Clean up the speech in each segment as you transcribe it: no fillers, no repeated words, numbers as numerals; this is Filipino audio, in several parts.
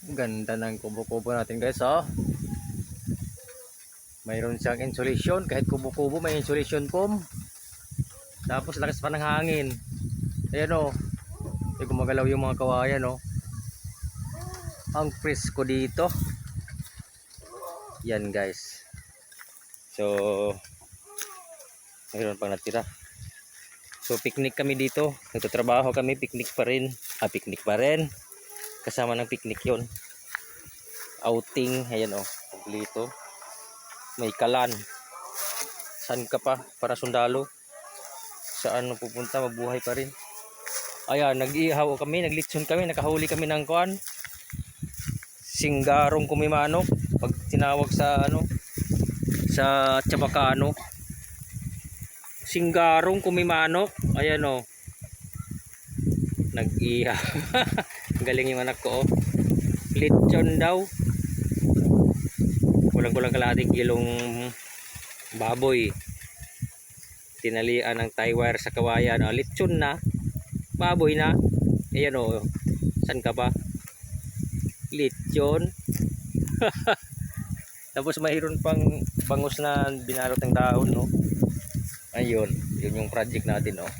Ganda ng kubo-kubo natin guys, oh. Mayroon siyang insulation, kahit kubo-kubo may insulation foam. Tapos lakas pa ng hangin. Ayan, oh. Hindi gumagalaw yung mga kawayan, oh. Ang presko dito. Yan guys. So mayroon pang natira. So picnic kami dito. Nagtatrabaho kami, picnic pa rin. Picnic pa rin. Kasama ng picnic yon. Outing, ayan, oh. Kompleto. May kalan. Saan ka pa? Para sundalo. Saan pupunta? Mabuhay pa rin. Ayan, nag-ihaw kami, naglitson kami, nakahuli kami ng kuan. Singgarong kumimanok. Pag tinawag sa ano, sa Chabacano. Singgarong kumimanok. Ayan, oh. Nag-ihaw. Galing yung anak ko, oh. Lechon daw. Kulang-kulang kalahating kilong baboy. Tinalian ng tie wire sa kawayan. Oh, lechon na. Baboy na. Ayan, oh. San ka pa? Lechon. Tapos mayroon pang bangus na binalot ng dahon, no. Ayun, yun yung project natin, oh.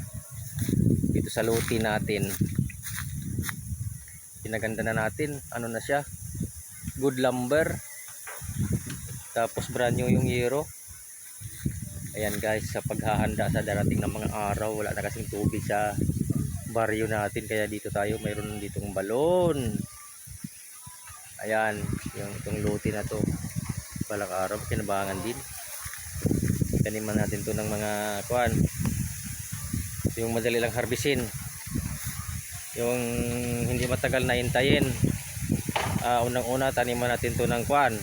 Dito sa luti natin. Pinaganda na natin. Ano na siya? Good lumber. Tapos brand new yung yero. Ayan guys, sa paghahanda sa darating ng mga araw, wala na kasing tubig sa baryo natin, kaya dito tayo mayroon ditong balon. Ayan, yung itong luti na to, balang araw kinabangan din. Taniman natin to ng mga kuan, yung madali lang harbisin, yung hindi matagal na hintayin. Unang una taniman natin to ng kuan,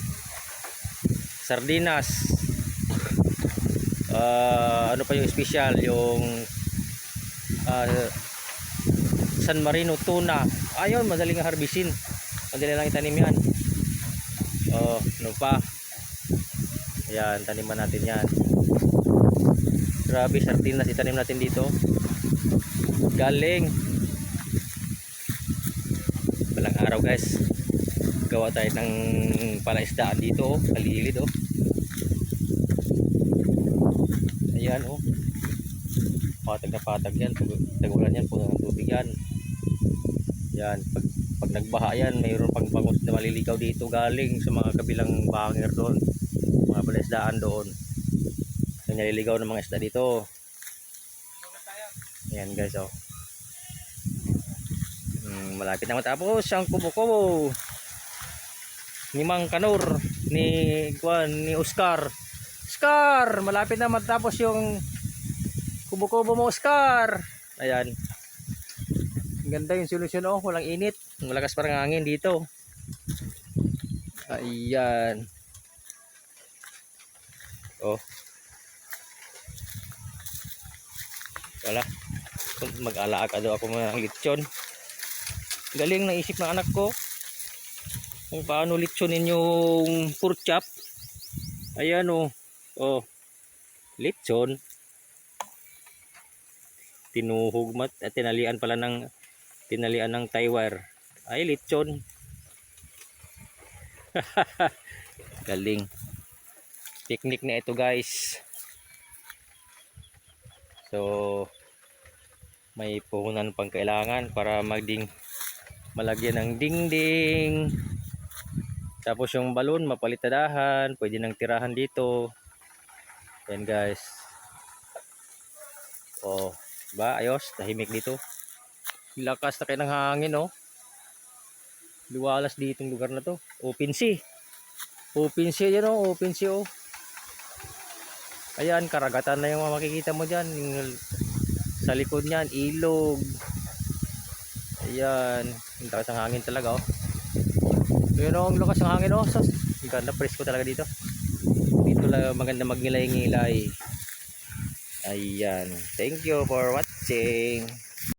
sardinas. Ano pa yung special, yung San Marino tuna. Ayun, madaling harbisin, madali lang itanim yan. Ano pa, ayan, taniman natin yan. Grabe, sardinas itanim natin dito. Galing balang araw guys, gawa tayo ng palaisdaan dito, oh. Kalilid, oh. Ayan, oh. Patag na patag yan. Tagulan yan, puno ng tubig yan. Yan, pag nagbaha yan, mayroon pang bangus na maliligaw dito galing sa mga kabilang banger doon, mga palaisdaan doon. So naliligaw ng mga isda dito. Ayan guys, oh. Malapit na matapos ang kubo-kubo ni Mang Kanor, ni Oscar. Oscar, malapit na matapos yung kubo-kubo mo, Oscar. Ayan. Ganda yung solusyon, oh. Walang init. Malakas parang hangin dito. Ayan. Oh. Wala. Mag-alaaka daw ako mga lechon. Galing na isip ng anak ko kung paano lechonin yung pork chop. Ayan, oh. Oh, lechon. Tinuhog at tinalian pala ng tie wire. Ay, lechon. Galing. Picnic na ito guys. So may puhunan pang kailangan para malagyan ng dingding. Tapos yung balon mapalitadahan, pwede nang tirahan dito. Ayan guys. Oh, ba ayos, tahimik dito. Lakas na kayo ng hangin, oh. Liwalas dito yung lugar na to. Open sea. Open sea yan, oh. Open sea, oh. Ayan, karagatan na yung makikita mo dyan. Yung sa likod niyan, ilog. Ayan, ang lakas ng hangin talaga, oh. Yun, oh, ang lakas ng hangin, oh. So, ganda, presko talaga dito. Dito lang maganda magnilay-ngilay. Ayan, thank you for watching.